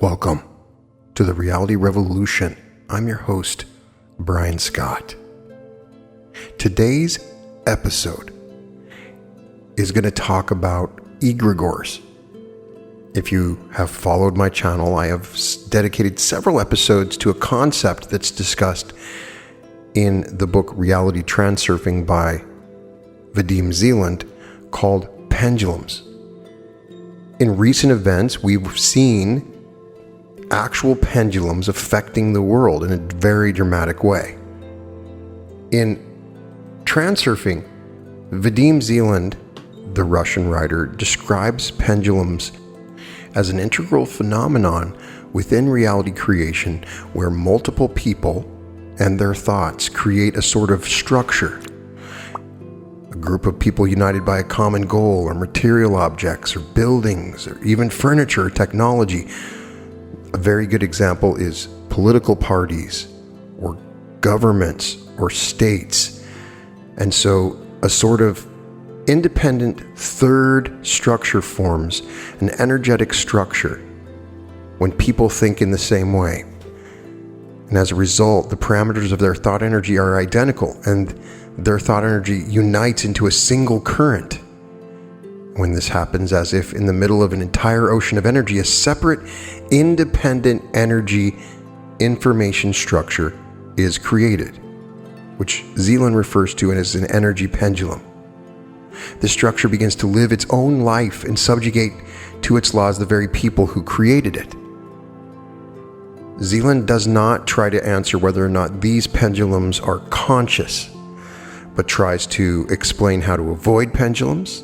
Welcome to the Reality Revolution. I'm your host, Brian Scott. Today's episode is going to talk about egregores. If you have followed my channel, I have dedicated several episodes to a concept that's discussed in the book Reality Transurfing by Vadim Zeland called pendulums. In recent events, we've seen actual pendulums affecting the world in a very dramatic way. In Transurfing, Vadim Zeland, the Russian writer, describes pendulums as an integral phenomenon within reality creation where multiple people and their thoughts create a sort of structure. A group of people united by a common goal, or material objects, or buildings, or even furniture or technology. A very good example is political parties, or governments, or states. And so a sort of independent third structure forms, an energetic structure, when people think in the same way. And as a result, the parameters of their thought energy are identical, and their thought energy unites into a single current. When this happens, as if in the middle of an entire ocean of energy, a separate, independent energy information structure is created, which Zeland refers to as an energy pendulum. This structure begins to live its own life and subjugate to its laws the very people who created it. Zeland does not try to answer whether or not these pendulums are conscious, but tries to explain how to avoid pendulums,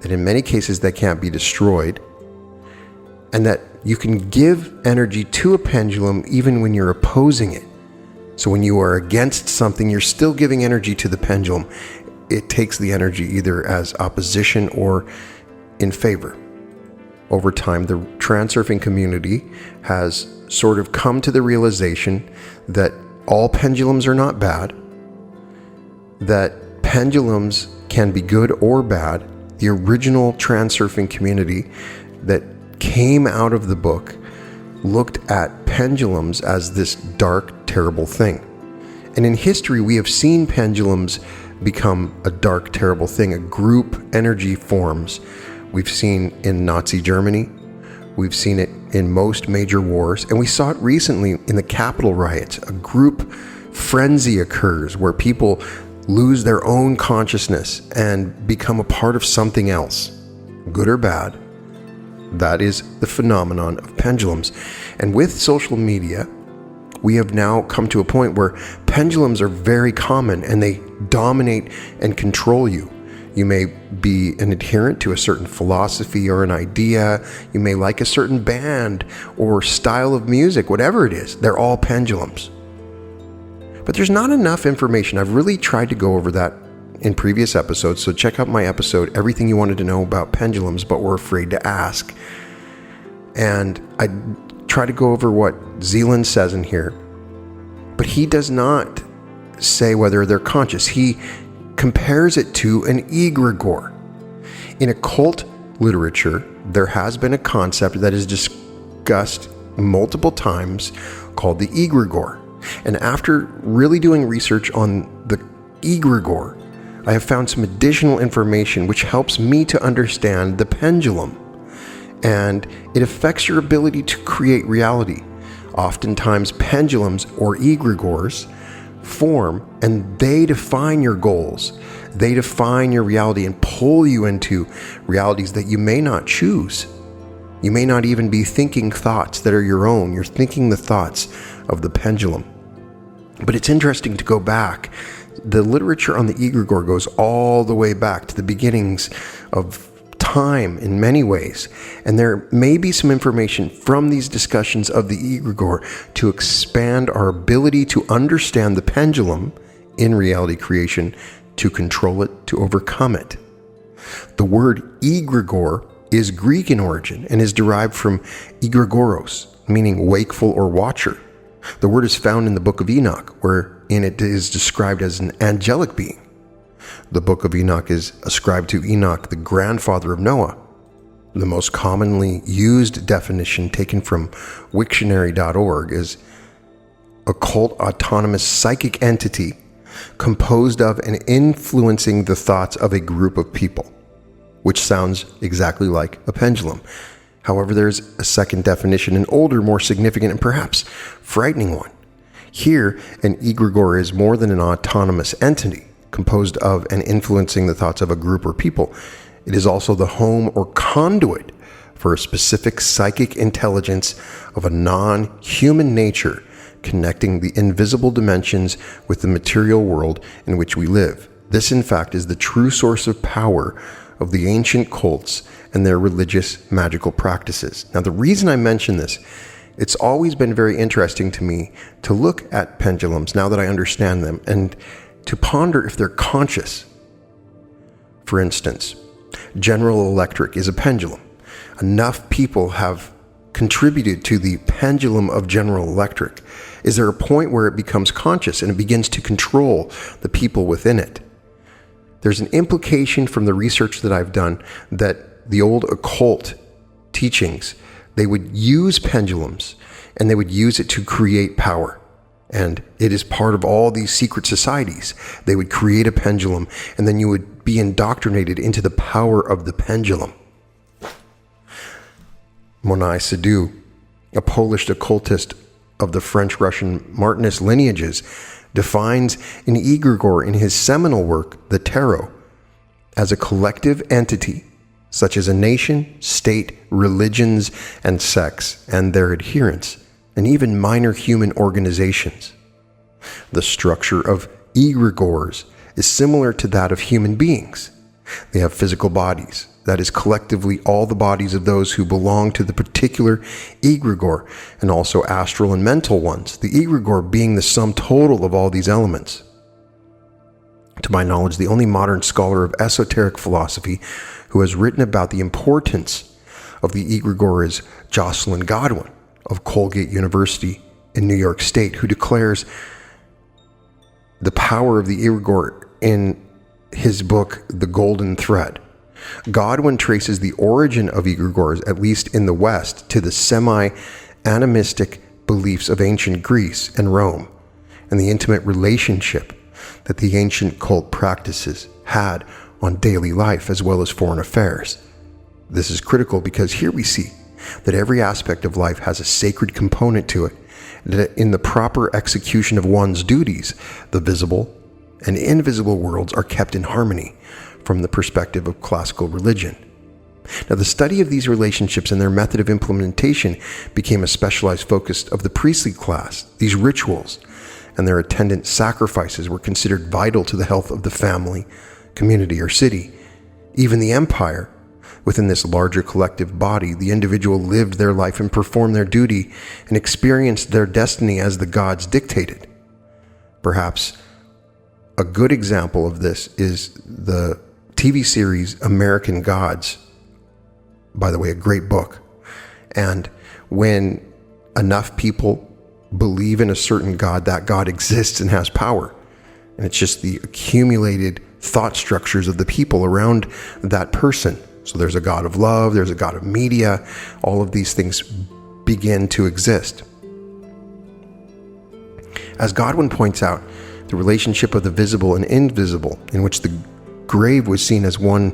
that in many cases they can't be destroyed, and that you can give energy to a pendulum even when you're opposing it. So when you are against something, you're still giving energy to the pendulum. It takes the energy either as opposition or in favor. Over time, the transurfing community has sort of come to the realization that all pendulums are not bad, that pendulums can be good or bad. The original transurfing community that came out of the book looked at pendulums as this dark, terrible thing. And in history, we have seen pendulums become a dark, terrible thing. A group energy forms. We've seen in Nazi Germany. We've seen it in most major wars. And we saw it recently in the Capitol riots. A group frenzy occurs where people lose their own consciousness and become a part of something else, good or bad. That is the phenomenon of pendulums. And with social media, we have now come to a point where pendulums are very common and they dominate and control you. You may be an adherent to a certain philosophy or an idea. You may like a certain band or style of music, whatever it is. They're all pendulums. But there's not enough information. I've really tried to go over that in previous episodes, so check out my episode, Everything You Wanted to Know About Pendulums But Were Afraid to Ask. And I try to go over what Zeland says in here, but he does not say whether they're conscious. He compares it to an egregore. In occult literature, there has been a concept that is discussed multiple times called the egregore. And after really doing research on the egregore, I have found some additional information which helps me to understand the pendulum. And it affects your ability to create reality. Oftentimes, pendulums or egregores form and they define your goals. They define your reality and pull you into realities that you may not choose. You may not even be thinking thoughts that are your own. You're thinking the thoughts of the pendulum. But it's interesting to go back. The literature on the egregore goes all the way back to the beginnings of time in many ways. And there may be some information from these discussions of the egregore to expand our ability to understand the pendulum in reality creation, to control it, to overcome it. The word egregore is Greek in origin and is derived from egregoros, meaning wakeful or watcher. The word is found in the book of Enoch, wherein it is described as an angelic being. The book of Enoch is ascribed to Enoch, the grandfather of Noah. The most commonly used definition taken from Wiktionary.org is occult autonomous psychic entity composed of and influencing the thoughts of a group of people, which sounds exactly like a pendulum. However, there's a second definition, an older, more significant, and perhaps frightening one. Here, an egregore is more than an autonomous entity composed of and influencing the thoughts of a group or people. It is also the home or conduit for a specific psychic intelligence of a non-human nature, connecting the invisible dimensions with the material world in which we live. This, in fact, is the true source of power of the ancient cults and their religious magical practices. Now, the reason I mention this, it's always been very interesting to me to look at pendulums now that I understand them and to ponder if they're conscious. For instance, General Electric is a pendulum. Enough people have contributed to the pendulum of General Electric. Is there a point where it becomes conscious and it begins to control the people within it? There's an implication from the research that I've done that the old occult teachings, they would use pendulums and they would use it to create power. And it is part of all these secret societies. They would create a pendulum and then you would be indoctrinated into the power of the pendulum. Monai Sadu, a Polish occultist of the French-Russian Martinist lineages, defines an egregore in his seminal work, The Tarot, as a collective entity, such as a nation, state, religions, and sects, and their adherents, and even minor human organizations. The structure of egregores is similar to that of human beings. They have physical bodies, that is collectively all the bodies of those who belong to the particular egregore, and also astral and mental ones, the egregore being the sum total of all these elements. To my knowledge, the only modern scholar of esoteric philosophy who has written about the importance of the egregore is Jocelyn Godwin of Colgate University in New York State, who declares the power of the egregore in his book, The Golden Thread. Godwin traces the origin of egregores, at least in the West, to the semi-animistic beliefs of ancient Greece and Rome, and the intimate relationship that the ancient cult practices had on daily life as well as foreign affairs. This is critical because here we see that every aspect of life has a sacred component to it, that in the proper execution of one's duties, the visible and invisible worlds are kept in harmony from the perspective of classical religion. Now, the study of these relationships and their method of implementation became a specialized focus of the priestly class. These rituals and their attendant sacrifices were considered vital to the health of the family, community, or city. Even the empire. Within this larger collective body, the individual lived their life and performed their duty and experienced their destiny as the gods dictated. Perhaps a good example of this is the TV series American Gods. By the way, a great book. And when enough people believe in a certain God, that God exists and has power. And it's just the accumulated thought structures of the people around that person. So there's a God of love, there's a God of media, all of these things begin to exist. As Godwin points out, the relationship of the visible and invisible, in which the grave was seen as one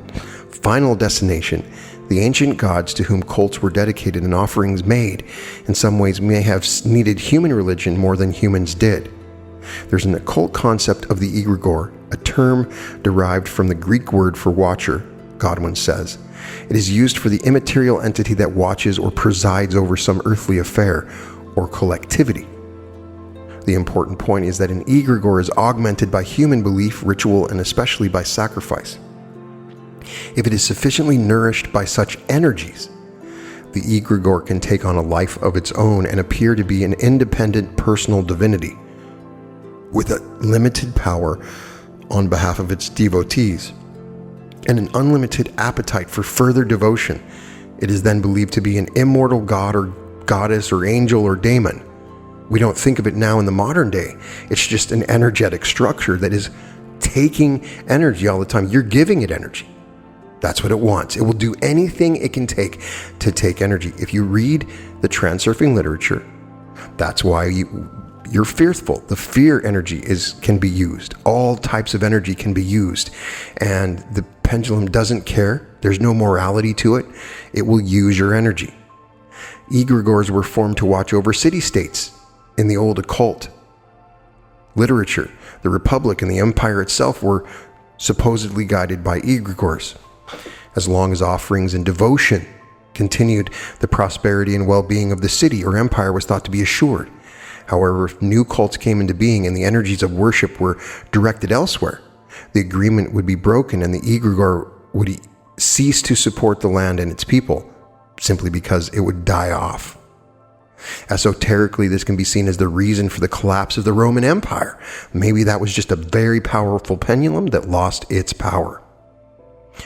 final destination, the ancient gods to whom cults were dedicated and offerings made, in some ways may have needed human religion more than humans did. There's an occult concept of the egregore, a term derived from the Greek word for watcher, Godwin says. It is used for the immaterial entity that watches or presides over some earthly affair or collectivity. The important point is that an egregore is augmented by human belief, ritual, and especially by sacrifice. If it is sufficiently nourished by such energies, the egregore can take on a life of its own and appear to be an independent personal divinity with a limited power on behalf of its devotees and an unlimited appetite for further devotion. It is then believed to be an immortal god or goddess or angel or daemon. We don't think of it now in the modern day. It's just an energetic structure that is taking energy all the time. You're giving it energy. That's what it wants. It will do anything it can take to take energy. If you read the Transurfing literature, that's why you're fearful. The fear energy can be used. All types of energy can be used. And the pendulum doesn't care. There's no morality to it. It will use your energy. Egregores were formed to watch over city-states in the old occult literature. The Republic and the Empire itself were supposedly guided by egregores. As long as offerings and devotion continued, the prosperity and well-being of the city or empire was thought to be assured. However, if new cults came into being and the energies of worship were directed elsewhere, the agreement would be broken and the egregore would cease to support the land and its people, simply because it would die off. Esoterically, this can be seen as the reason for the collapse of the Roman Empire. Maybe that was just a very powerful pendulum that lost its power.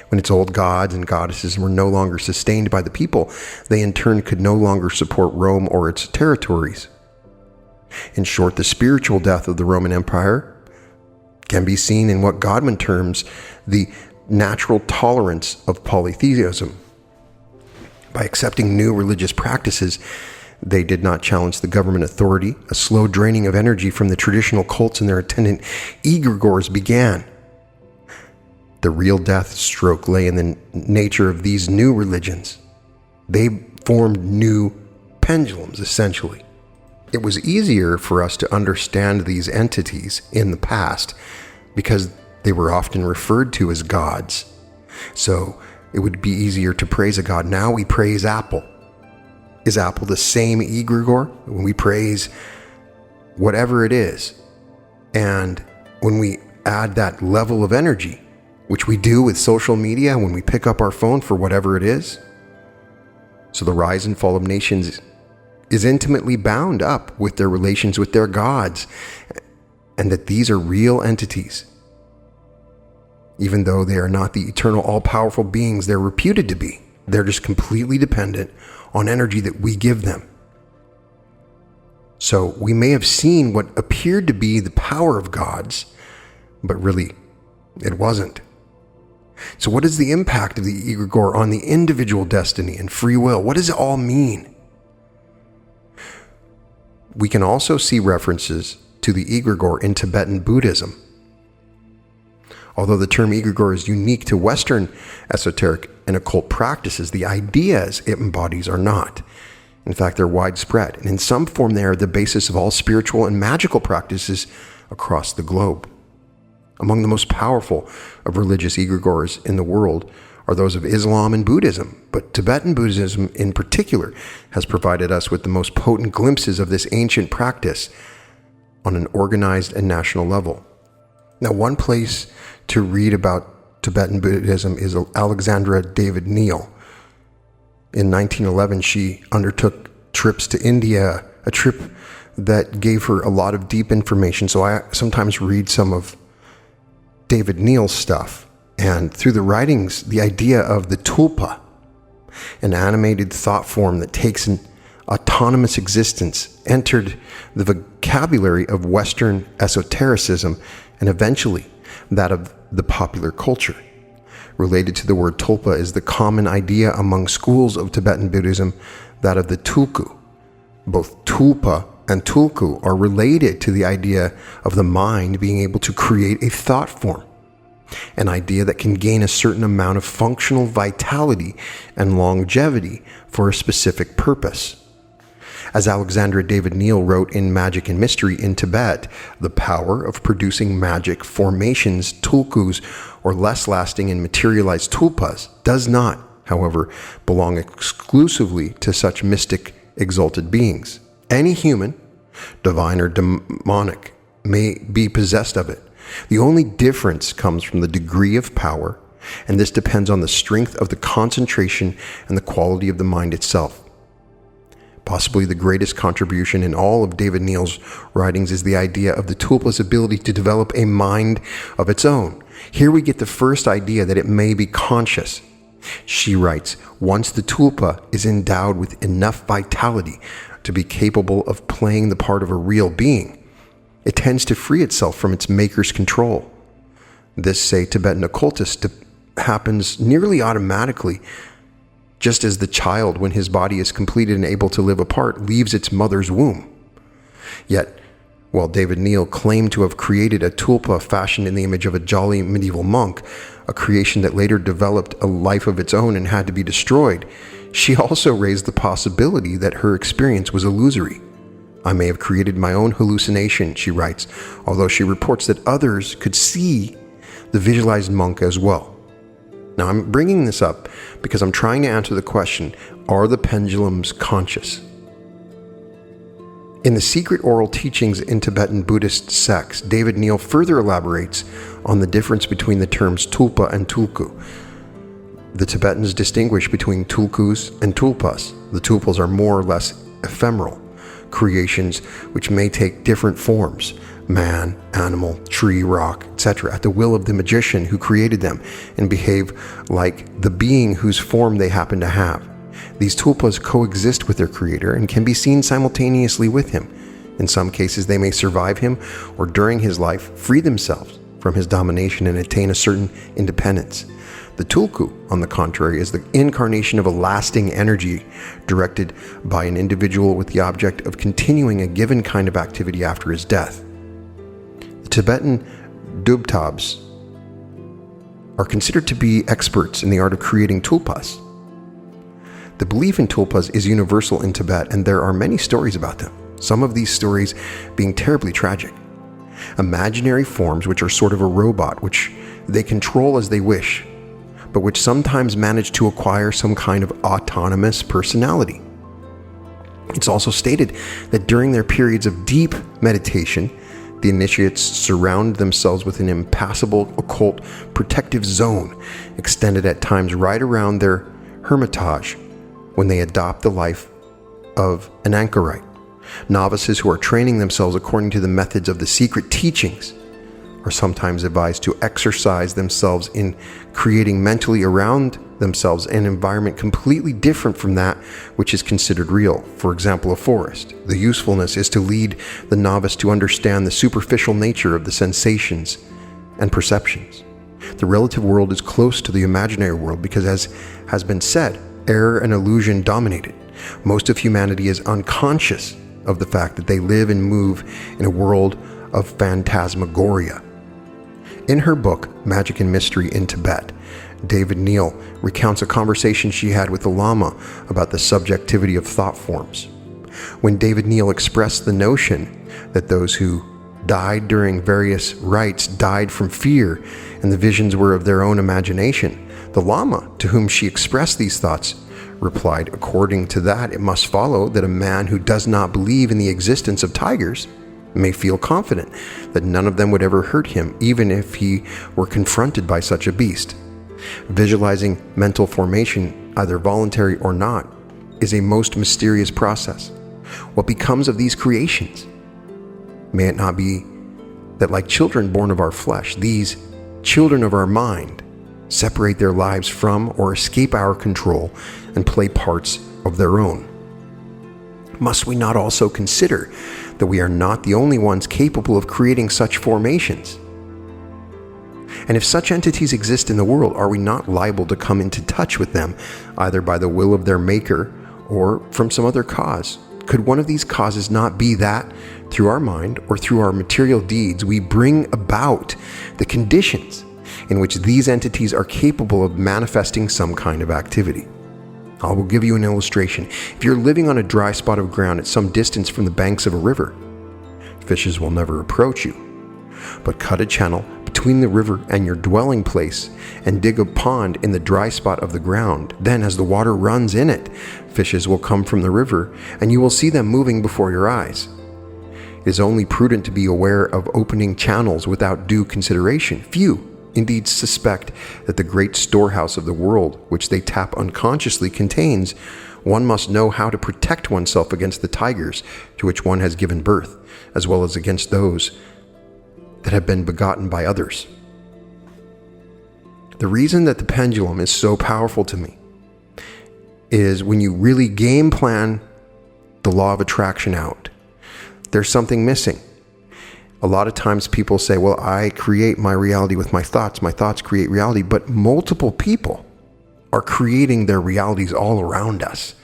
When its old gods and goddesses were no longer sustained by the people, they in turn could no longer support Rome or its territories. In short, the spiritual death of the Roman Empire can be seen in what Godwin terms the natural tolerance of polytheism. By accepting new religious practices, they did not challenge the government authority. A slow draining of energy from the traditional cults and their attendant egregores began. The real death stroke lay in the nature of these new religions. They formed new pendulums, essentially. It was easier for us to understand these entities in the past because they were often referred to as gods. So it would be easier to praise a god. Now we praise Apple. Is Apple the same egregore? When we praise whatever it is, and when we add that level of energy, which we do with social media when we pick up our phone for whatever it is. So the rise and fall of nations is intimately bound up with their relations with their gods, and that these are real entities. Even though they are not the eternal, all-powerful beings they're reputed to be, they're just completely dependent on energy that we give them. So we may have seen what appeared to be the power of gods, but really it wasn't. So what is the impact of the egregore on the individual destiny and free will? What does it all mean? We can also see references to the egregore in Tibetan Buddhism. Although the term egregore is unique to Western esoteric and occult practices, the ideas it embodies are not. In fact, they're widespread, and in some form they are the basis of all spiritual and magical practices across the globe. Among the most powerful of religious egregores in the world are those of Islam and Buddhism, but Tibetan Buddhism in particular has provided us with the most potent glimpses of this ancient practice on an organized and national level. Now, one place to read about Tibetan Buddhism is Alexandra David Neal. In 1911, she undertook trips to India, a trip that gave her a lot of deep information. So I sometimes read some of David Neal's stuff, and through the writings, the idea of the tulpa, an animated thought form that takes an autonomous existence, entered the vocabulary of Western esotericism and eventually that of the popular culture. Related to the word tulpa is the common idea among schools of Tibetan Buddhism, that of the tulku. Both tulpa and tulku are related to the idea of the mind being able to create a thought form, an idea that can gain a certain amount of functional vitality and longevity for a specific purpose. As Alexandra David Neal wrote in Magic and Mystery in Tibet, the power of producing magic formations, tulkus, or less lasting and materialized tulpas does not, however, belong exclusively to such mystic, exalted beings. Any human, divine or demonic, may be possessed of it. The only difference comes from the degree of power, and this depends on the strength of the concentration and the quality of the mind itself. Possibly the greatest contribution in all of David Neal's writings is the idea of the tulpa's ability to develop a mind of its own. Here we get the first idea that it may be conscious. She writes, once the tulpa is endowed with enough vitality to be capable of playing the part of a real being, it tends to free itself from its maker's control. This, say Tibetan occultists, happens nearly automatically, just as the child, when his body is completed and able to live apart, leaves its mother's womb. Yet, while David Neal claimed to have created a tulpa fashioned in the image of a jolly medieval monk, a creation that later developed a life of its own and had to be destroyed, she also raised the possibility that her experience was illusory. I may have created my own hallucination, she writes, although she reports that others could see the visualized monk as well. Now, I'm bringing this up because I'm trying to answer the question, are the pendulums conscious? In the Secret Oral Teachings in Tibetan Buddhist Sects, David Neal further elaborates on the difference between the terms tulpa and tulku. The Tibetans distinguish between tulkus and tulpas. The tulpas are more or less ephemeral creations which may take different forms, man, animal, tree, rock, etc., at the will of the magician who created them, and behave like the being whose form they happen to have. These tulpas coexist with their creator and can be seen simultaneously with him. In some cases, they may survive him or during his life free themselves from his domination and attain a certain independence. The tulku, on the contrary, is the incarnation of a lasting energy directed by an individual with the object of continuing a given kind of activity after his death. The Tibetan Dubtabs are considered to be experts in the art of creating tulpas. The belief in tulpas is universal in Tibet, and there are many stories about them, some of these stories being terribly tragic. Imaginary forms which are sort of a robot, which they control as they wish, but which sometimes manage to acquire some kind of autonomous personality. It's also stated that during their periods of deep meditation, the initiates surround themselves with an impassable occult protective zone, extended at times right around their hermitage, when they adopt the life of an anchorite. Novices who are training themselves according to the methods of the secret teachings are sometimes advised to exercise themselves in creating mentally around themselves an environment completely different from that which is considered real. For example, a forest. The usefulness is to lead the novice to understand the superficial nature of the sensations and perceptions. The relative world is close to the imaginary world because, as has been said, error and illusion dominate it. Most of humanity is unconscious of the fact that they live and move in a world of phantasmagoria. In her book, Magic and Mystery in Tibet, David Neal recounts a conversation she had with the Lama about the subjectivity of thought forms. When David Neal expressed the notion that those who died during various rites died from fear and the visions were of their own imagination, the Lama, to whom she expressed these thoughts, replied, according to that, it must follow that a man who does not believe in the existence of tigers may feel confident that none of them would ever hurt him, even if he were confronted by such a beast. Visualizing mental formation, either voluntary or not, is a most mysterious process. What becomes of these creations? May it not be that, like children born of our flesh, these children of our mind separate their lives from or escape our control and play parts of their own? Must we not also consider that we are not the only ones capable of creating such formations? And if such entities exist in the world, are we not liable to come into touch with them, either by the will of their maker or from some other cause? Could one of these causes not be that, through our mind or through our material deeds, we bring about the conditions in which these entities are capable of manifesting some kind of activity? I will give you an illustration. If you're living on a dry spot of ground at some distance from the banks of a river, fishes will never approach you. But cut a channel between the river and your dwelling place and dig a pond in the dry spot of the ground. Then, as the water runs in it, fishes will come from the river, and you will see them moving before your eyes. It is only prudent to be aware of opening channels without due consideration. Few indeed suspect that the great storehouse of the world, which they tap unconsciously, contains. One must know how to protect oneself against the tigers to which one has given birth, as well as against those that have been begotten by others. The reason that the pendulum is so powerful to me is when you really game plan the law of attraction out, there's something missing. A lot of times people say, well, I create my reality with my thoughts create reality, but multiple people are creating their realities all around us.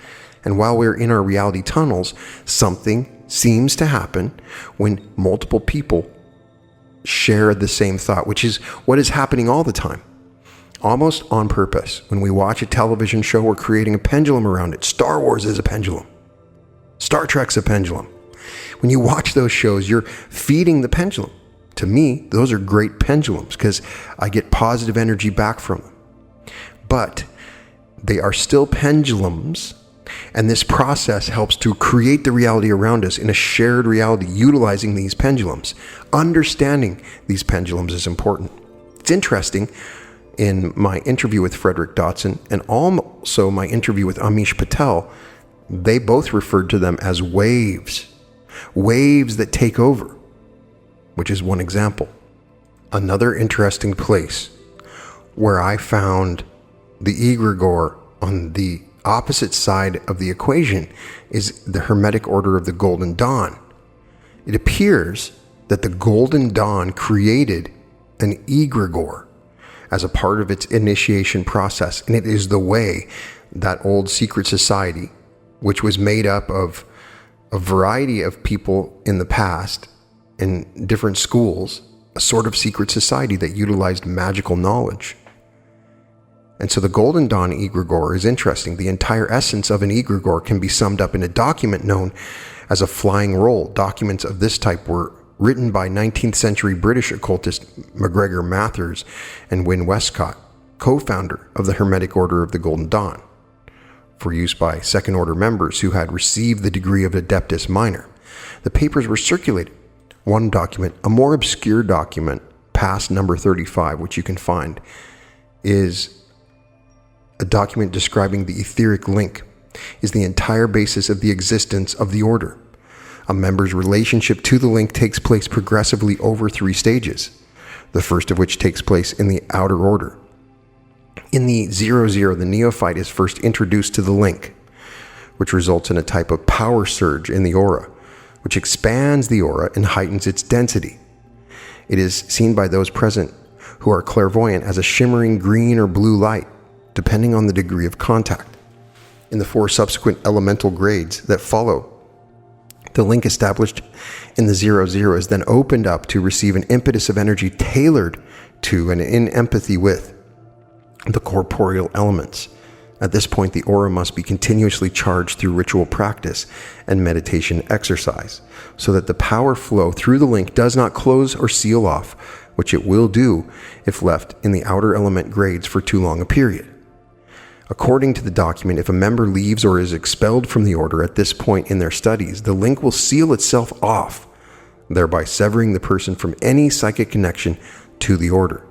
And while we're in our reality tunnels, something seems to happen when multiple people share the same thought, which is what is happening all the time, almost on purpose. When we watch a television show, we're creating a pendulum around it. Star Wars is a pendulum. Star Trek's a pendulum. When you watch those shows, you're feeding the pendulum. To me, those are great pendulums because I get positive energy back from them. But they are still pendulums, and this process helps to create the reality around us in a shared reality utilizing these pendulums. Understanding these pendulums is important. It's interesting, in my interview with Frederick Dotson and also my interview with Amish Patel, they both referred to them as waves that take over, which is one example. Another interesting place where I found the egregore on the opposite side of the equation is the Hermetic Order of the Golden Dawn. It appears that the Golden Dawn created an egregore as a part of its initiation process, and it is the way that old secret society, which was made up of a variety of people in the past in different schools, a sort of secret society that utilized magical knowledge. And so the Golden Dawn egregore is interesting. The entire essence of an egregore can be summed up in a document known as a flying roll. Documents of this type were written by 19th century British occultist MacGregor Mathers and Wynne Westcott, co-founder of the Hermetic Order of the Golden Dawn, for use by second order members who had received the degree of Adeptus Minor. The papers were circulated. One document, a more obscure document, past number 35, which you can find, is a document describing the etheric link, is the entire basis of the existence of the order. A member's relationship to the link takes place progressively over 3 stages, the first of which takes place in the outer order. In the 00, the neophyte is first introduced to the link, which results in a type of power surge in the aura, which expands the aura and heightens its density. It is seen by those present who are clairvoyant as a shimmering green or blue light, depending on the degree of contact. In the 4 subsequent elemental grades that follow, the link established in the 00 is then opened up to receive an impetus of energy tailored to and in empathy with the corporeal elements. At this point, the aura must be continuously charged through ritual practice and meditation exercise, so that the power flow through the link does not close or seal off, which it will do if left in the outer element grades for too long a period. According to the document, if a member leaves or is expelled from the order at this point in their studies, the link will seal itself off, thereby severing the person from any psychic connection to the order.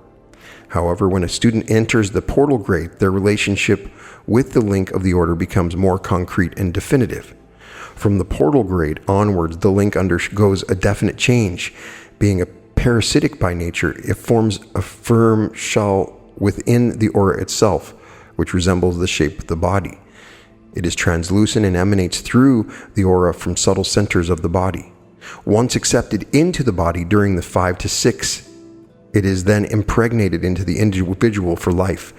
However, when a student enters the portal grade, their relationship with the link of the order becomes more concrete and definitive. From the portal grade onwards, the link undergoes a definite change. Being a parasitic by nature, it forms a firm shell within the aura itself, which resembles the shape of the body. It is translucent and emanates through the aura from subtle centers of the body. Once accepted into the body during the 5 to 6, it is then impregnated into the individual for life,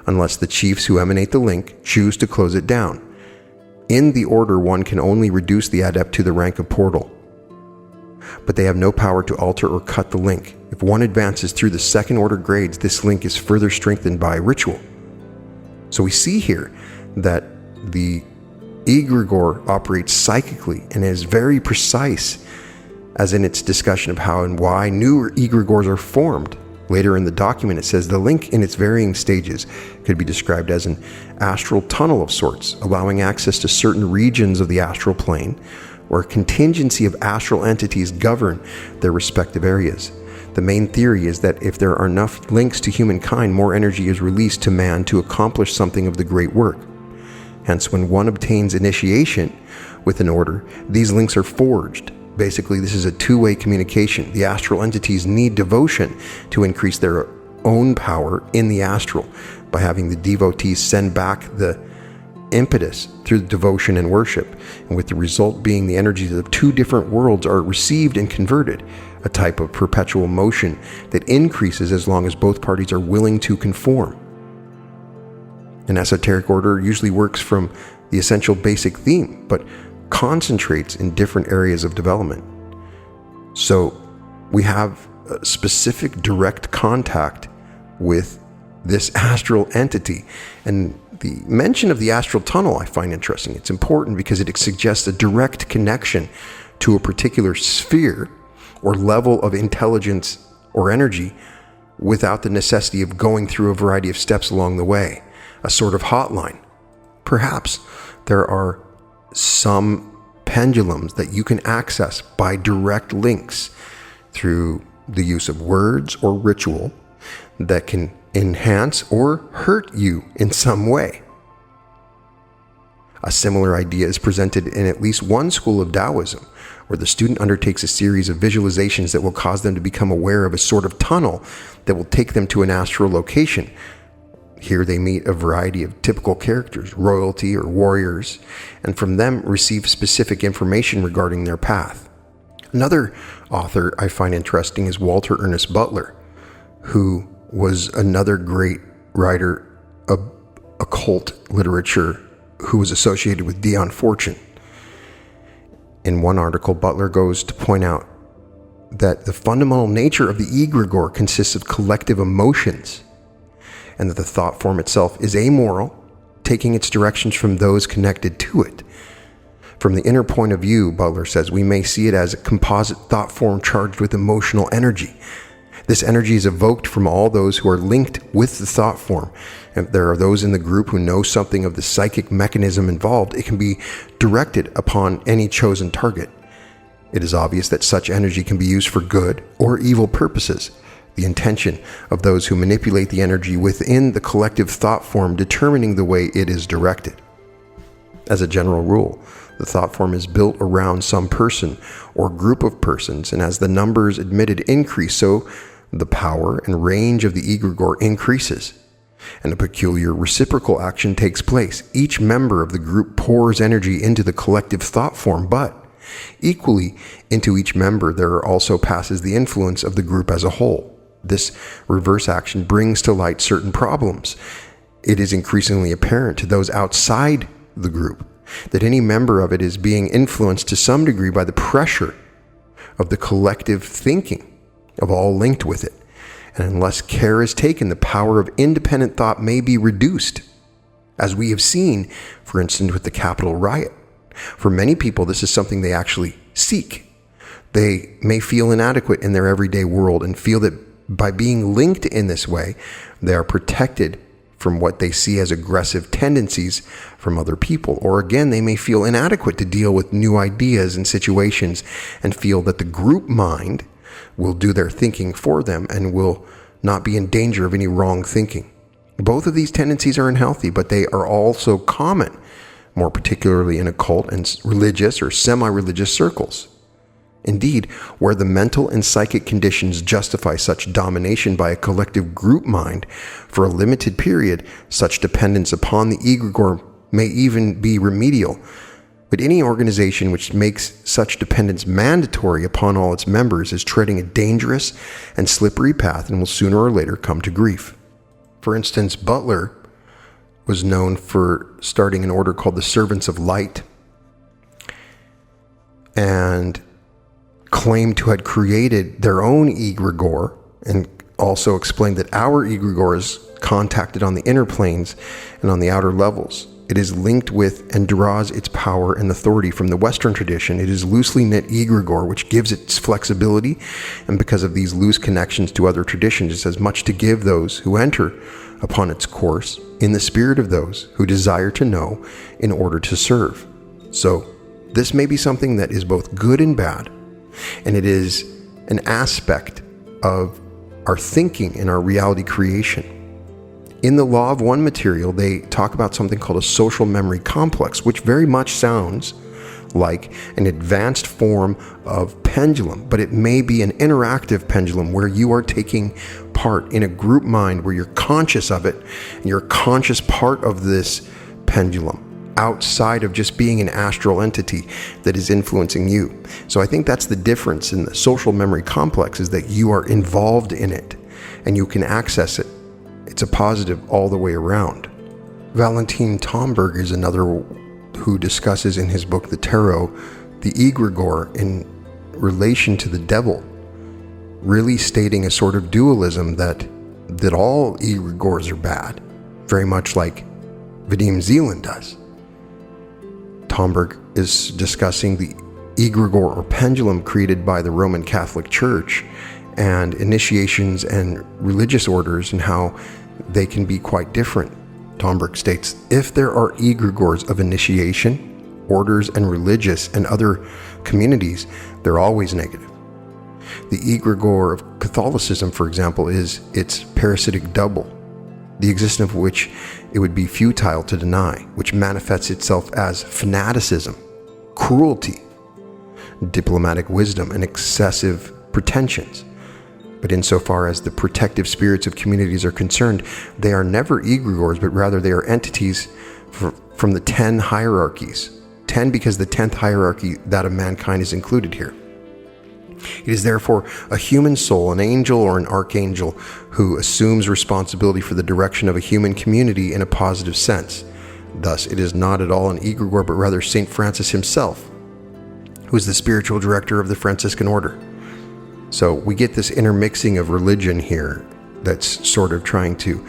unless the chiefs who emanate the link choose to close it down. In the order, one can only reduce the adept to the rank of portal, but they have no power to alter or cut the link. If one advances through the second order grades, this link is further strengthened by ritual. So we see here that the egregore operates psychically and is very precise, as in its discussion of how and why new egregores are formed. Later in the document, it says the link in its varying stages could be described as an astral tunnel of sorts, allowing access to certain regions of the astral plane, where a contingency of astral entities govern their respective areas. The main theory is that if there are enough links to humankind, more energy is released to man to accomplish something of the great work. Hence, when one obtains initiation with an order, these links are forged. Basically, this is a two-way communication. The astral entities need devotion to increase their own power in the astral by having the devotees send back the impetus through devotion and worship, and with the result being the energies of two different worlds are received and converted, a type of perpetual motion that increases as long as both parties are willing to conform. An esoteric order usually works from the essential basic theme, but concentrates in different areas of development. So we have a specific direct contact with this astral entity. And the mention of the astral tunnel I find interesting. It's important because it suggests a direct connection to a particular sphere or level of intelligence or energy without the necessity of going through a variety of steps along the way, a sort of hotline. Perhaps there are some pendulums that you can access by direct links through the use of words or ritual that can enhance or hurt you in some way. A similar idea is presented in at least one school of Taoism, where the student undertakes a series of visualizations that will cause them to become aware of a sort of tunnel that will take them to an astral location. Here they meet a variety of typical characters, royalty or warriors, and from them receive specific information regarding their path. Another author I find interesting is Walter Ernest Butler, who was another great writer of occult literature who was associated with Dion Fortune. In one article, Butler goes to point out that the fundamental nature of the egregore consists of collective emotions, and that the thought form itself is amoral, taking its directions from those connected to it. From the inner point of view, Butler says, we may see it as a composite thought form charged with emotional energy. This energy is evoked from all those who are linked with the thought form. If there are those in the group who know something of the psychic mechanism involved, it can be directed upon any chosen target. It is obvious that such energy can be used for good or evil purposes. The intention of those who manipulate the energy within the collective thought form determining the way it is directed. As a general rule, the thought form is built around some person or group of persons, and as the numbers admitted increase, so the power and range of the egregore increases, and a peculiar reciprocal action takes place. Each member of the group pours energy into the collective thought form, but equally into each member there also passes the influence of the group as a whole. This reverse action brings to light certain problems. It is increasingly apparent to those outside the group that any member of it is being influenced to some degree by the pressure of the collective thinking of all linked with it. And unless care is taken, the power of independent thought may be reduced, as we have seen, for instance, with the Capitol riot. For many people, this is something they actually seek. They may feel inadequate in their everyday world and feel that by being linked in this way, they are protected from what they see as aggressive tendencies from other people. Or again, they may feel inadequate to deal with new ideas and situations and feel that the group mind will do their thinking for them and will not be in danger of any wrong thinking. Both of these tendencies are unhealthy, but they are also common, more particularly in occult and religious or semi-religious circles. Indeed, where the mental and psychic conditions justify such domination by a collective group mind for a limited period, such dependence upon the egregore may even be remedial. But any organization which makes such dependence mandatory upon all its members is treading a dangerous and slippery path and will sooner or later come to grief. For instance, Butler was known for starting an order called the Servants of Light, and claimed to have created their own egregore, and also explained that our egregore is contacted on the inner planes and on the outer levels. It is linked with and draws its power and authority from the Western tradition. It is loosely knit egregore, which gives its flexibility, and because of these loose connections to other traditions, it has much to give those who enter upon its course in the spirit of those who desire to know in order to serve. So this may be something that is both good and bad, and it is an aspect of our thinking and our reality creation. In the Law of One material, they talk about something called a social memory complex, which very much sounds like an advanced form of pendulum, but it may be an interactive pendulum where you are taking part in a group mind where you're conscious of it and you're a conscious part of this pendulum. outside of just being an astral entity that is influencing you. So I think that's the difference in the social memory complex, is that you are involved in it and you can access it. It's a positive all the way around. Valentin Tomberg is another who discusses in his book, The Tarot, the egregore in relation to the devil, really stating a sort of dualism that all egregores are bad, very much like Vadim Zeland does. Tomberg is discussing the egregore or pendulum created by the Roman Catholic Church and initiations and religious orders and how they can be quite different. Tomberg states, if there are egregores of initiation, orders, and religious and other communities, they're always negative. The egregore of Catholicism, for example, is its parasitic double, the existence of which it would be futile to deny, which manifests itself as fanaticism, cruelty, diplomatic wisdom, and excessive pretensions. But insofar as the protective spirits of communities are concerned, they are never egregores, but rather they are entities from the 10 hierarchies. 10 because the 10th hierarchy, that of mankind, is included here. It is therefore a human soul, an angel or an archangel, who assumes responsibility for the direction of a human community in a positive sense. Thus, it is not at all an egregore, but rather St. Francis himself, who is the spiritual director of the Franciscan order. So we get this intermixing of religion here that's sort of trying to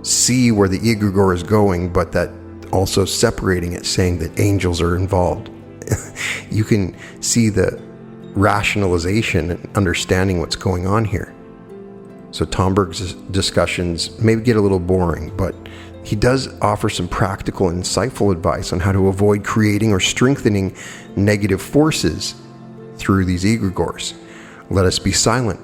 see where the egregore is going, but that also separating it, saying that angels are involved. You can see the rationalization and understanding what's going on here. So Tomberg's discussions maybe get a little boring, but he does offer some practical and insightful advice on how to avoid creating or strengthening negative forces through these egregores. Let us be silent,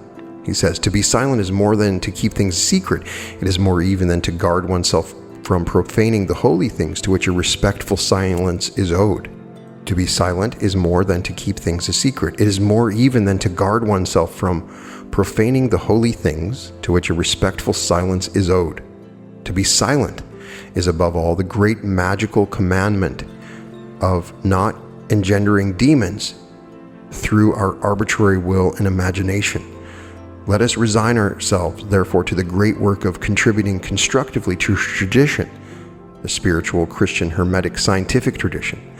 he says. To be silent is more than to keep things secret. It is more even than to guard oneself from profaning the holy things to which a respectful silence is owed. To be silent is more than to keep things a secret. It is more even than to guard oneself from profaning the holy things to which a respectful silence is owed. To be silent is above all the great magical commandment of not engendering demons through our arbitrary will and imagination. Let us resign ourselves, therefore, to the great work of contributing constructively to tradition, the spiritual, Christian, Hermetic, scientific tradition.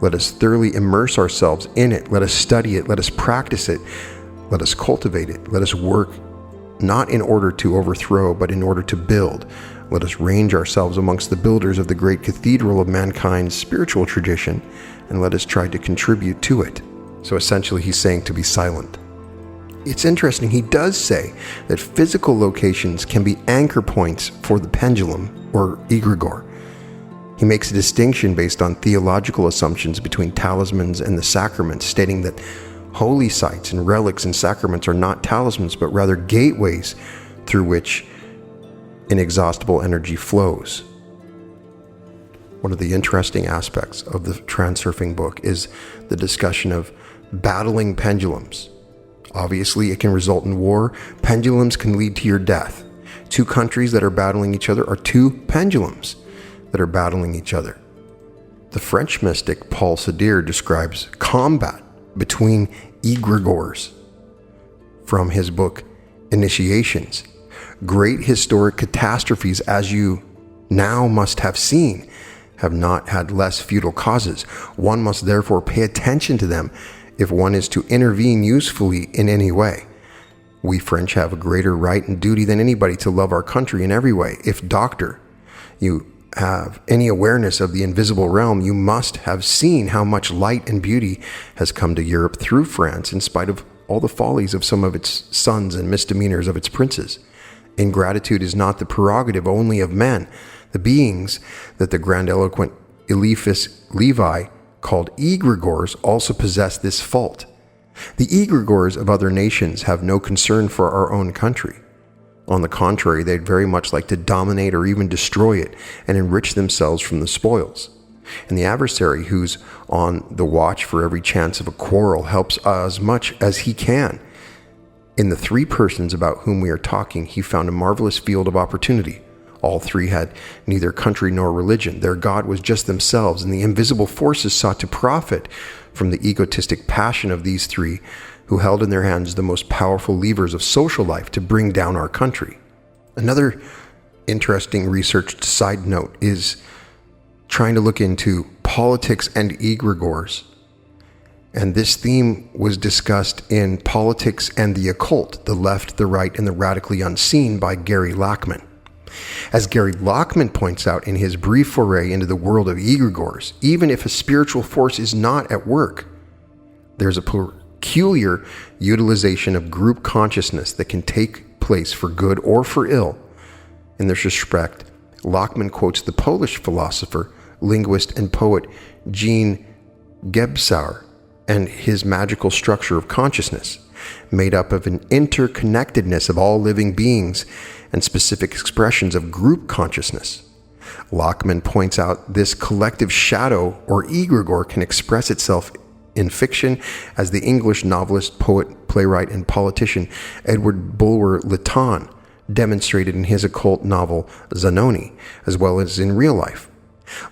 Let us thoroughly immerse ourselves in it. Let us study it. Let us practice it. Let us cultivate it. Let us work not in order to overthrow, but in order to build. Let us range ourselves amongst the builders of the great cathedral of mankind's spiritual tradition, and let us try to contribute to it. So essentially, he's saying to be silent. It's interesting, he does say that physical locations can be anchor points for the pendulum or egregore. He makes a distinction based on theological assumptions between talismans and the sacraments, stating that holy sites and relics and sacraments are not talismans, but rather gateways through which inexhaustible energy flows. One of the interesting aspects of the Transurfing book is the discussion of battling pendulums. Obviously, it can result in war. Pendulums can lead to your death. Two countries that are battling each other are two pendulums that are battling each other. The French mystic Paul Sadir describes combat between egregores from his book Initiations. Great historic catastrophes, as you now must have seen, have not had less futile causes. One must therefore pay attention to them if one is to intervene usefully in any way. We French have a greater right and duty than anybody to love our country in every way. If, doctor, you have any awareness of the invisible realm, you must have seen how much light and beauty has come to Europe through France in spite of all the follies of some of its sons and misdemeanors of its princes. Ingratitude is not the prerogative only of men. The beings that the grandiloquent Eliphas Levi called egregores also possess this fault. The egregores of other nations have no concern for our own country. On the contrary, they'd very much like to dominate or even destroy it and enrich themselves from the spoils. And the adversary, who's on the watch for every chance of a quarrel, helps as much as he can. In the three persons about whom we are talking, he found a marvelous field of opportunity. All three had neither country nor religion. Their God was just themselves, and the invisible forces sought to profit from the egotistic passion of these three, who held in their hands the most powerful levers of social life to bring down our country. Another interesting researched side note is trying to look into politics and egregores. And this theme was discussed in Politics and the Occult, the Left, the Right, and the Radically Unseen by Gary Lachman. As Gary Lachman points out in his brief foray into the world of egregores, even if a spiritual force is not at work, there's a peculiar utilization of group consciousness that can take place for good or for ill. In this respect, Lachman quotes the Polish philosopher, linguist, and poet Jean Gebauer and his magical structure of consciousness, made up of an interconnectedness of all living beings and specific expressions of group consciousness. Lachman points out this collective shadow or egregore can express itself in fiction, as the English novelist, poet, playwright, and politician Edward Bulwer Lytton demonstrated in his occult novel Zanoni, as well as in real life.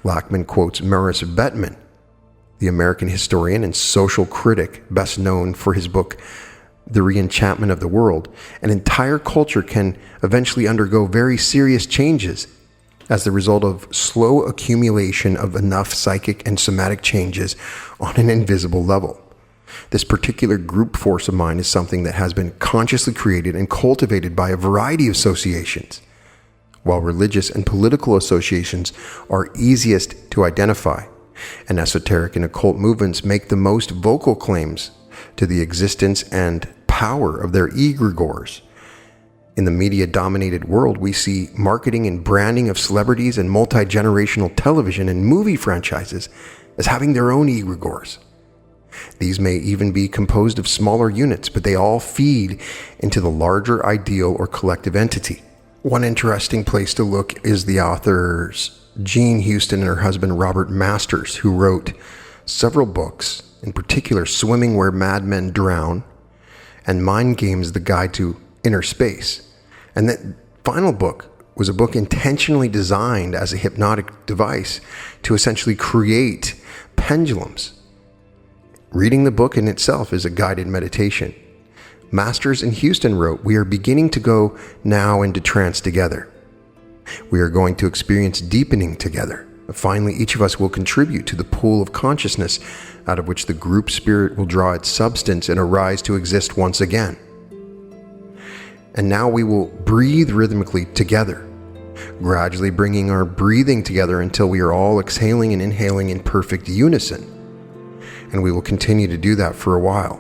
Lachman quotes Maurice Bettman, the American historian and social critic best known for his book The Reenchantment of the World. An entire culture can eventually undergo very serious changes as the result of slow accumulation of enough psychic and somatic changes on an invisible level. This particular group force of mind is something that has been consciously created and cultivated by a variety of associations, while religious and political associations are easiest to identify, and esoteric and occult movements make the most vocal claims to the existence and power of their egregores. In the media-dominated world, we see marketing and branding of celebrities and multi-generational television and movie franchises as having their own egregores. These may even be composed of smaller units, but they all feed into the larger ideal or collective entity. One interesting place to look is the authors Jean Houston and her husband Robert Masters, who wrote several books, in particular Swimming Where Madmen Drown and Mind Games, The Guide to Inner Space. And that final book was a book intentionally designed as a hypnotic device to essentially create pendulums. Reading the book in itself is a guided meditation. Masters and Houston wrote, "We are beginning to go now into trance together. We are going to experience deepening together. Finally, each of us will contribute to the pool of consciousness out of which the group spirit will draw its substance and arise to exist once again. And now we will breathe rhythmically together, gradually bringing our breathing together until we are all exhaling and inhaling in perfect unison. And we will continue to do that for a while."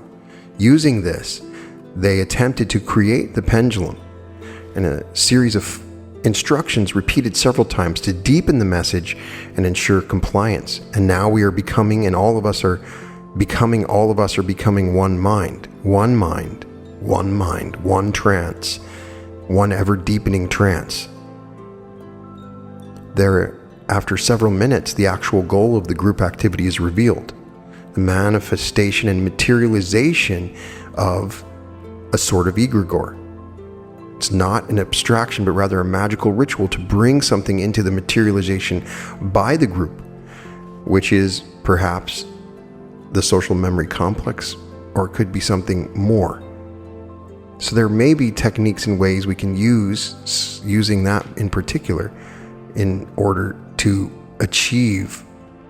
Using this, they attempted to create the pendulum in a series of instructions repeated several times to deepen the message and ensure compliance. And now we are becoming, and all of us are becoming one mind, one trance, one ever deepening trance. There, after several minutes, the actual goal of the group activity is revealed. The manifestation and materialization of a sort of egregore. It's not an abstraction, but rather a magical ritual to bring something into the materialization by the group, which is perhaps the social memory complex, or it could be something more. So there may be techniques and ways we can use, using that in particular, in order to achieve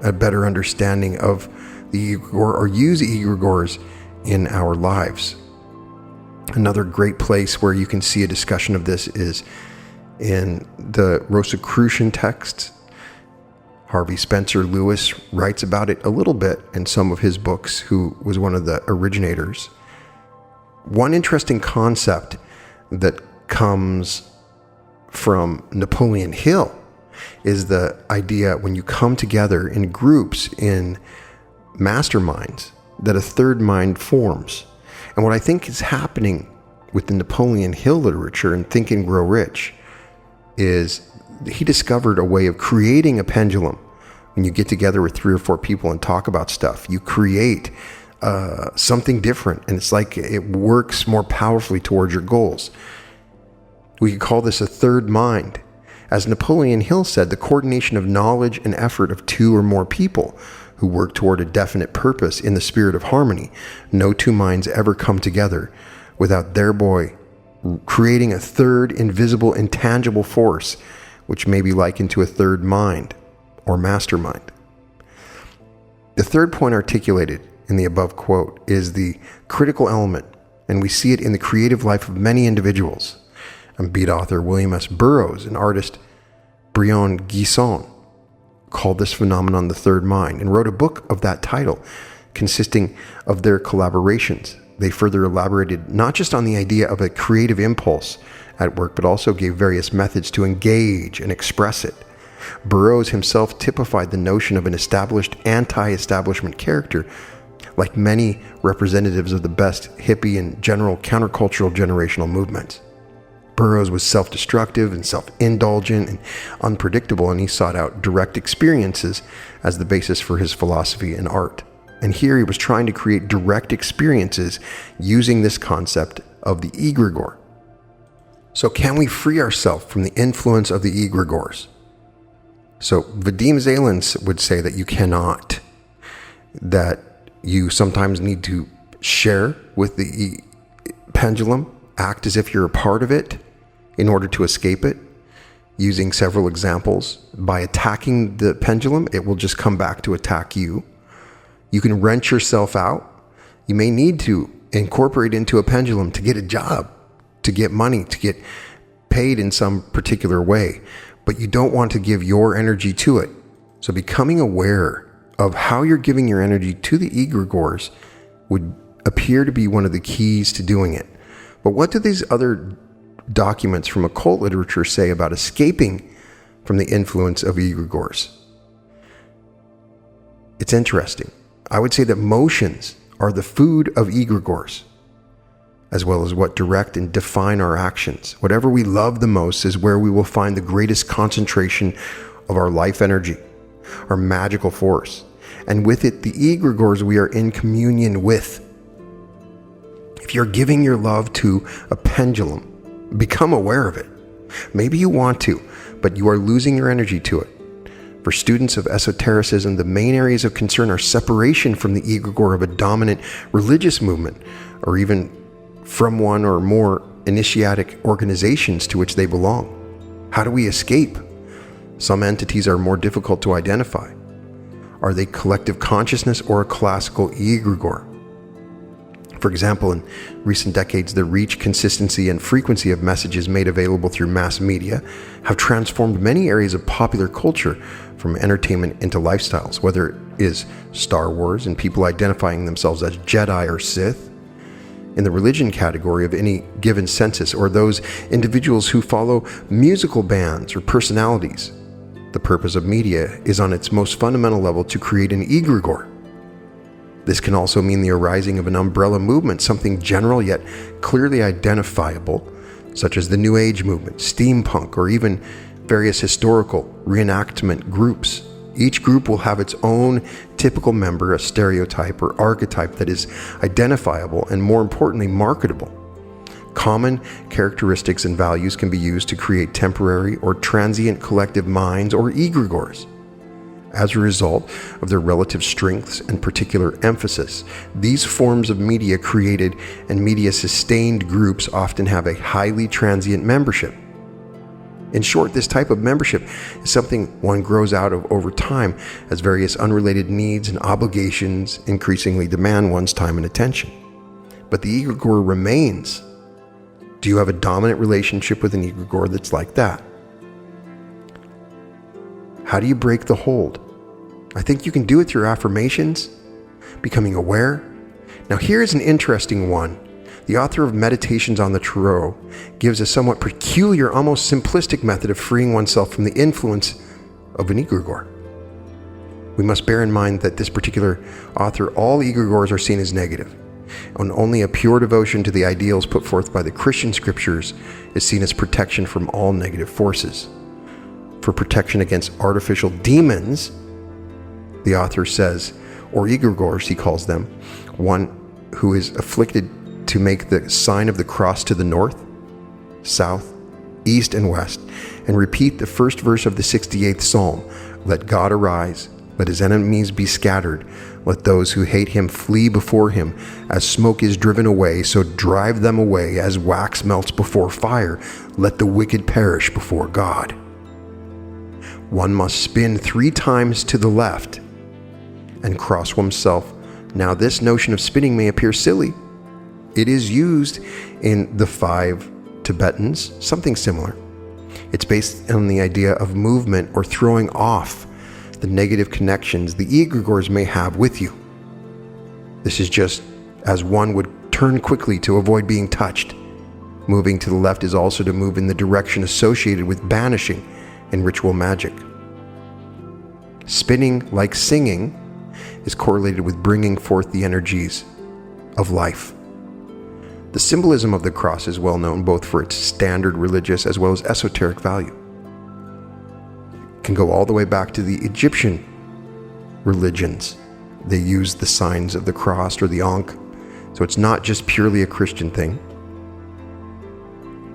a better understanding of the egregore, or use egregores in our lives. Another great place where you can see a discussion of this is in the Rosicrucian texts. Harvey Spencer Lewis writes about it a little bit in some of his books, who was one of the originators. One interesting concept that comes from Napoleon Hill is the idea when you come together in groups, in masterminds, that a third mind forms. And what I think is happening with the Napoleon Hill literature and Think and Grow Rich is he discovered a way of creating a pendulum. When you get together with 3 or 4 people and talk about stuff, you create something different, and it's like it works more powerfully towards your goals. We could call this a third mind. As Napoleon Hill said, the coordination of knowledge and effort of two or more people who work toward a definite purpose in the spirit of harmony. No two minds ever come together without thereby creating a third invisible, intangible force, which may be likened to a third mind or mastermind. The third point articulated in the above quote is the critical element, and we see it in the creative life of many individuals. And beat author William S. Burroughs and artist Brion Guisson called this phenomenon the third mind and wrote a book of that title consisting of their collaborations. They further elaborated not just on the idea of a creative impulse at work, but also gave various methods to engage and express it. Burroughs himself typified the notion of an established anti-establishment character, like many representatives of the best hippie and general countercultural generational movements. Burroughs was self-destructive and self-indulgent and unpredictable, and he sought out direct experiences as the basis for his philosophy and art. And here he was trying to create direct experiences using this concept of the egregore. So can we free ourselves from the influence of the egregores? So Vadim Zalin would say that you cannot, that you sometimes need to share with the pendulum, act as if you're a part of it in order to escape it. Using several examples, by attacking the pendulum, it will just come back to attack you. You can rent yourself out. You may need to incorporate into a pendulum to get a job, to get money, to get paid in some particular way, but you don't want to give your energy to it. So becoming aware of how you're giving your energy to the egregores would appear to be one of the keys to doing it. But what do these other documents from occult literature say about escaping from the influence of egregores? It's interesting. I would say that motions are the food of egregores, as well as what direct and define our actions. Whatever we love the most is where we will find the greatest concentration of our life energy, our magical force. And with it, the egregores we are in communion with. If you're giving your love to a pendulum, become aware of it. Maybe you want to, but you are losing your energy to it. For students of esotericism, the main areas of concern are separation from the egregore of a dominant religious movement, or even from one or more initiatic organizations to which they belong. How do we escape? Some entities are more difficult to identify. Are they collective consciousness or a classical egregore? For example, in recent decades, the reach, consistency, and frequency of messages made available through mass media have transformed many areas of popular culture, from entertainment into lifestyles, whether it is Star Wars and people identifying themselves as Jedi or Sith, in the religion category of any given census, or those individuals who follow musical bands or personalities. The purpose of media is on its most fundamental level to create an egregore. This can also mean the arising of an umbrella movement, something general yet clearly identifiable, such as the New Age movement, steampunk, or even various historical reenactment groups. Each group will have its own typical member, a stereotype or archetype that is identifiable and, more importantly, marketable. Common characteristics and values can be used to create temporary or transient collective minds or egregores. As a result of their relative strengths and particular emphasis, these forms of media created and media-sustained groups often have a highly transient membership. In short, this type of membership is something one grows out of over time as various unrelated needs and obligations increasingly demand one's time and attention. But the egregore remains. Do you have a dominant relationship with an egregore that's like that? How do you break the hold? I think you can do it through affirmations, becoming aware. Now here's an interesting one. The author of Meditations on the Tarot gives a somewhat peculiar, almost simplistic method of freeing oneself from the influence of an egregore. We must bear in mind that this particular author, all egregores are seen as negative, and only a pure devotion to the ideals put forth by the Christian scriptures is seen as protection from all negative forces. For protection against artificial demons, the author says, or egregores he calls them, one who is afflicted to make the sign of the cross to the north, south, east and west, and repeat the first verse of the 68th Psalm. Let God arise, let his enemies be scattered, let those who hate him flee before him. As smoke is driven away, so drive them away. As wax melts before fire, let the wicked perish before God. One must spin 3 times to the left and cross oneself. Now this notion of spinning may appear silly. It is used in the 5 Tibetans, something similar. It's based on the idea of movement or throwing off the negative connections the egregores may have with you. This is just as one would turn quickly to avoid being touched. Moving to the left is also to move in the direction associated with banishing and ritual magic. Spinning, like singing, is correlated with bringing forth the energies of life. The symbolism of the cross is well known both for its standard religious as well as esoteric value. It can go all the way back to the Egyptian religions. They used the signs of the cross or the Ankh, so it's not just purely a Christian thing.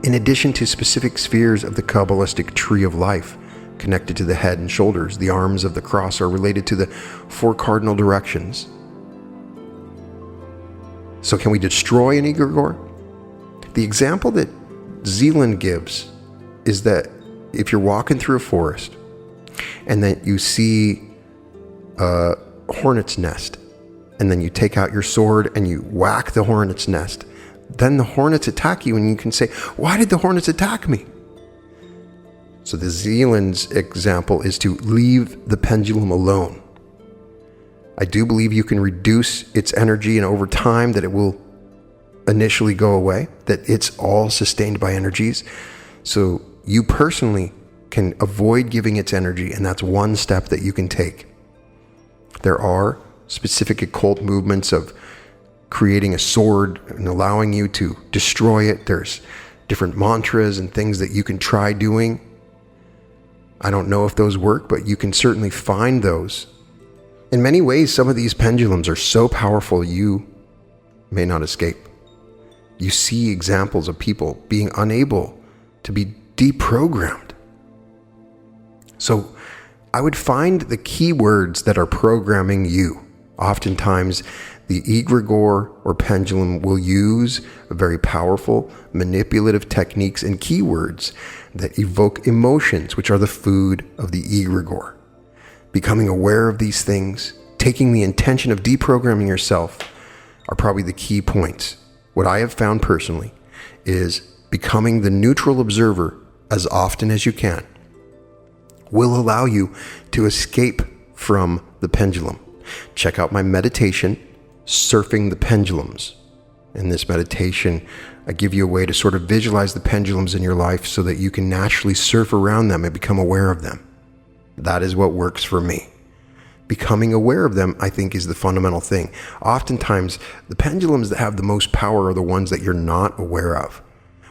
In addition to specific spheres of the Kabbalistic tree of life, connected to the head and shoulders, the arms of the cross are related to the 4 cardinal directions. So can we destroy an egregore? The example that Zealand gives is that if you're walking through a forest and then you see a hornet's nest, and then you take out your sword and you whack the hornet's nest, then the hornets attack you and you can say, why did the hornets attack me? So the Zealand's example is to leave the pendulum alone. I do believe you can reduce its energy, and over time that it will initially go away, that it's all sustained by energies. So you personally can avoid giving its energy, and that's one step that you can take. There are specific occult movements of creating a sword and allowing you to destroy it. There's different mantras and things that you can try doing. I don't know if those work, but you can certainly find those. In many ways, some of these pendulums are so powerful you may not escape. You see examples of people being unable to be deprogrammed. So I would find the key words that are programming you. Oftentimes, the egregore or pendulum will use very powerful manipulative techniques and keywords that evoke emotions, which are the food of the egregore. Becoming aware of these things, taking the intention of deprogramming yourself are probably the key points. What I have found personally is becoming the neutral observer as often as you can will allow you to escape from the pendulum. Check out my meditation, Surfing the Pendulums. In this meditation, I give you a way to sort of visualize the pendulums in your life so that you can naturally surf around them and become aware of them. That is what works for me. Becoming aware of them, I think, is the fundamental thing. Oftentimes, the pendulums that have the most power are the ones that you're not aware of.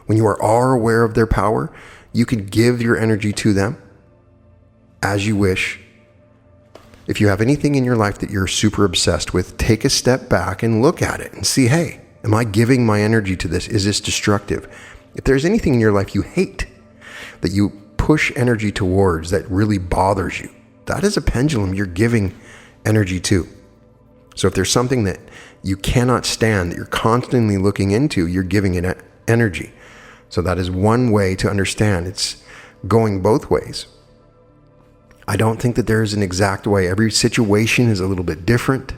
When you are aware of their power, you can give your energy to them as you wish. If you have anything in your life that you're super obsessed with, take a step back and look at it and see, hey, am I giving my energy to this? Is this destructive? If there's anything in your life you hate, that you push energy towards, that really bothers you, that is a pendulum you're giving energy to. So if there's something that you cannot stand, that you're constantly looking into, you're giving it energy. So that is one way to understand. It's going both ways. I don't think that there is an exact way. Every situation is a little bit different.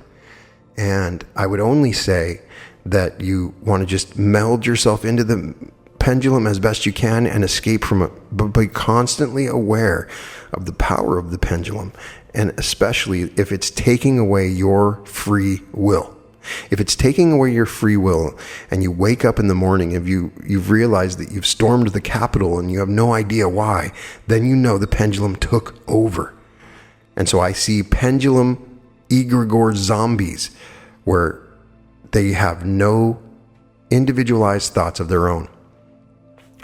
And I would only say that you want to just meld yourself into the pendulum as best you can and escape from it, but be constantly aware of the power of the pendulum, and especially if it's taking away your free will. If it's taking away your free will and you wake up in the morning and you've realized that you've stormed the Capitol and you have no idea why, then you know the pendulum took over. And so I see pendulum egregore zombies where they have no individualized thoughts of their own.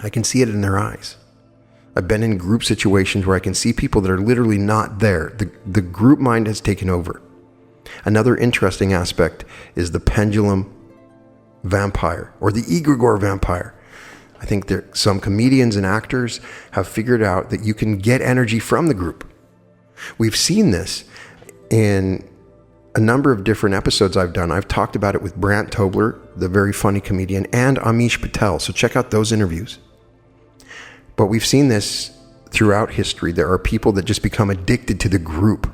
I can see it in their eyes. I've been in group situations where I can see people that are literally not there. The group mind has taken over. Another interesting aspect is the pendulum vampire or the egregore vampire. I think some comedians and actors have figured out that you can get energy from the group. We've seen this in a number of different episodes I've done. I've talked about it with Brant Tobler, the very funny comedian, and Amish Patel. So check out those interviews. But we've seen this throughout history. There are people that just become addicted to the group.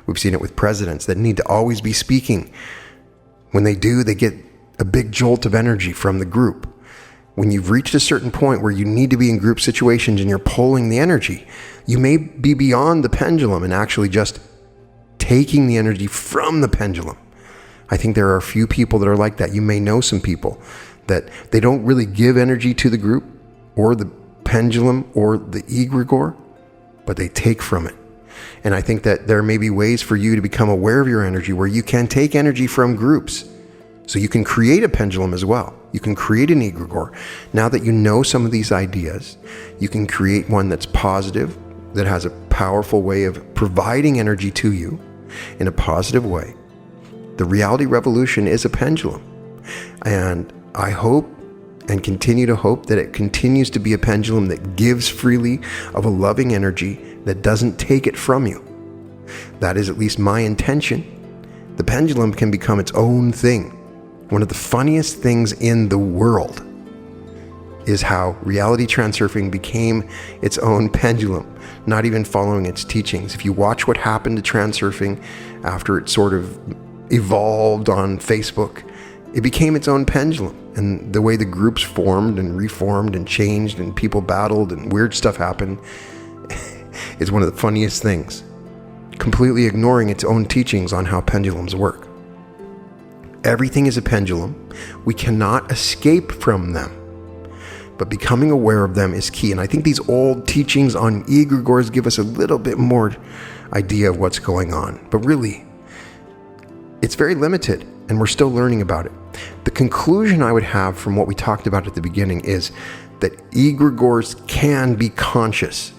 We've seen it with presidents that need to always be speaking. When they do, they get a big jolt of energy from the group. When you've reached a certain point where you need to be in group situations and you're pulling the energy, you may be beyond the pendulum and actually just taking the energy from the pendulum. I think there are a few people that are like that. You may know some people that they don't really give energy to the group or the pendulum or the egregore, but they take from it. And I think that there may be ways for you to become aware of your energy where you can take energy from groups. So you can create a pendulum as well. You can create an egregore. Now that you know some of these ideas, you can create one that's positive, that has a powerful way of providing energy to you in a positive way. The reality revolution is a pendulum. And I hope and continue to hope that it continues to be a pendulum that gives freely of a loving energy that doesn't take it from you. That is at least my intention. The pendulum can become its own thing. One of the funniest things in the world is how reality transurfing became its own pendulum, not even following its teachings. If you watch what happened to transurfing after it sort of evolved on Facebook, it became its own pendulum. And the way the groups formed and reformed and changed and people battled and weird stuff happened is one of the funniest things, completely ignoring its own teachings on how pendulums work. Everything is a pendulum. We cannot escape from them. But becoming aware of them is key. And I think these old teachings on egregores give us a little bit more idea of what's going on. But really, it's very limited, and we're still learning about it. The conclusion I would have from what we talked about at the beginning is that egregores can be conscious,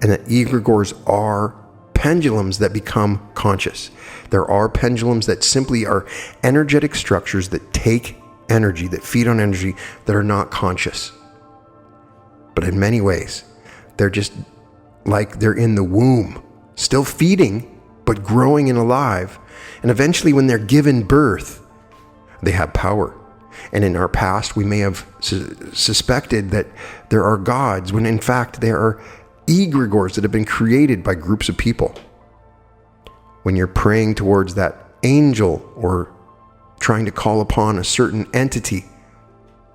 and that egregores are pendulums that become conscious. There are pendulums that simply are energetic structures that take energy, that feed on energy, that are not conscious. But in many ways, they're just like they're in the womb, still feeding, but growing and alive. And eventually when they're given birth, they have power. And in our past, we may have suspected that there are gods, when in fact there are egregores that have been created by groups of people. When you're praying towards that angel or trying to call upon a certain entity,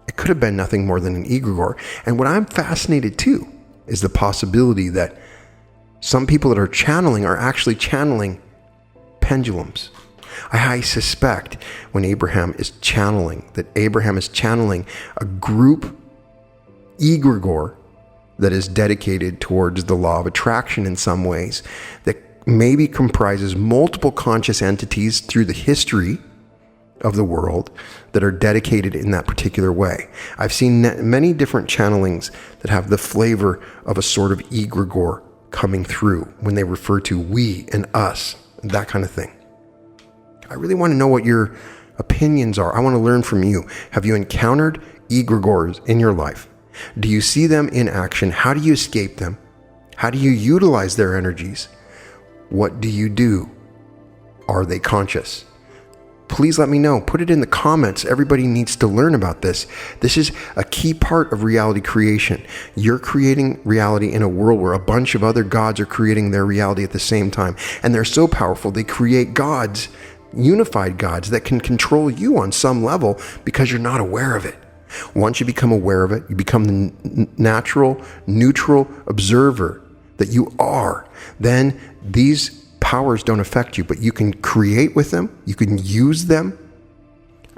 it could have been nothing more than an egregore. And what I'm fascinated too is the possibility that some people that are channeling are actually channeling pendulums. I suspect when Abraham is channeling, that Abraham is channeling a group egregore that is dedicated towards the law of attraction in some ways, that maybe comprises multiple conscious entities through the history of the world that are dedicated in that particular way. I've seen many different channelings that have the flavor of a sort of egregore coming through when they refer to we and us, that kind of thing. I really want to know what your opinions are. I want to learn from you. Have you encountered egregores in your life? Do you see them in action? How do you escape them? How do you utilize their energies? What do you do? Are they conscious? Please let me know. Put it in the comments. Everybody needs to learn about this. This is a key part of reality creation. You're creating reality in a world where a bunch of other gods are creating their reality at the same time. And they're so powerful, they create gods, unified gods that can control you on some level because you're not aware of it. Once you become aware of it, you become the natural, neutral observer that you are. Then these powers don't affect you, but you can create with them. You can use them.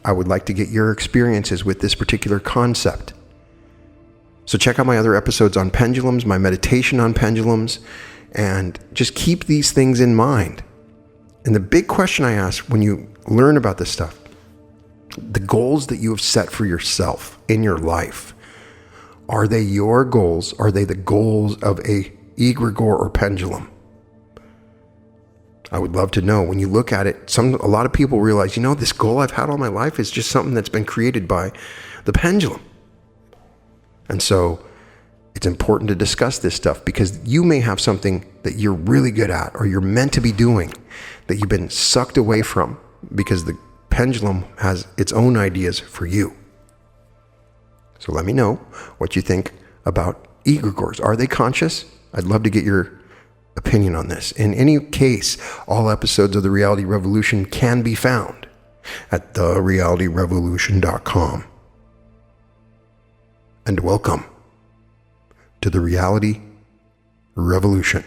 I would like to get your experiences with this particular concept. So check out my other episodes on pendulums, my meditation on pendulums, and just keep these things in mind. And the big question I ask when you learn about this stuff, the goals that you have set for yourself in your life, are they your goals? Are they the goals of a egregore or pendulum? I would love to know. When you look at it, a lot of people realize, this goal I've had all my life is just something that's been created by the pendulum. And so it's important to discuss this stuff because you may have something that you're really good at or you're meant to be doing that you've been sucked away from because the pendulum has its own ideas for you. So let me know what you think about egregores. Are they conscious? I'd love to get your opinion on this. In any case, all episodes of The Reality Revolution can be found at therealityrevolution.com. And welcome to the Reality Revolution.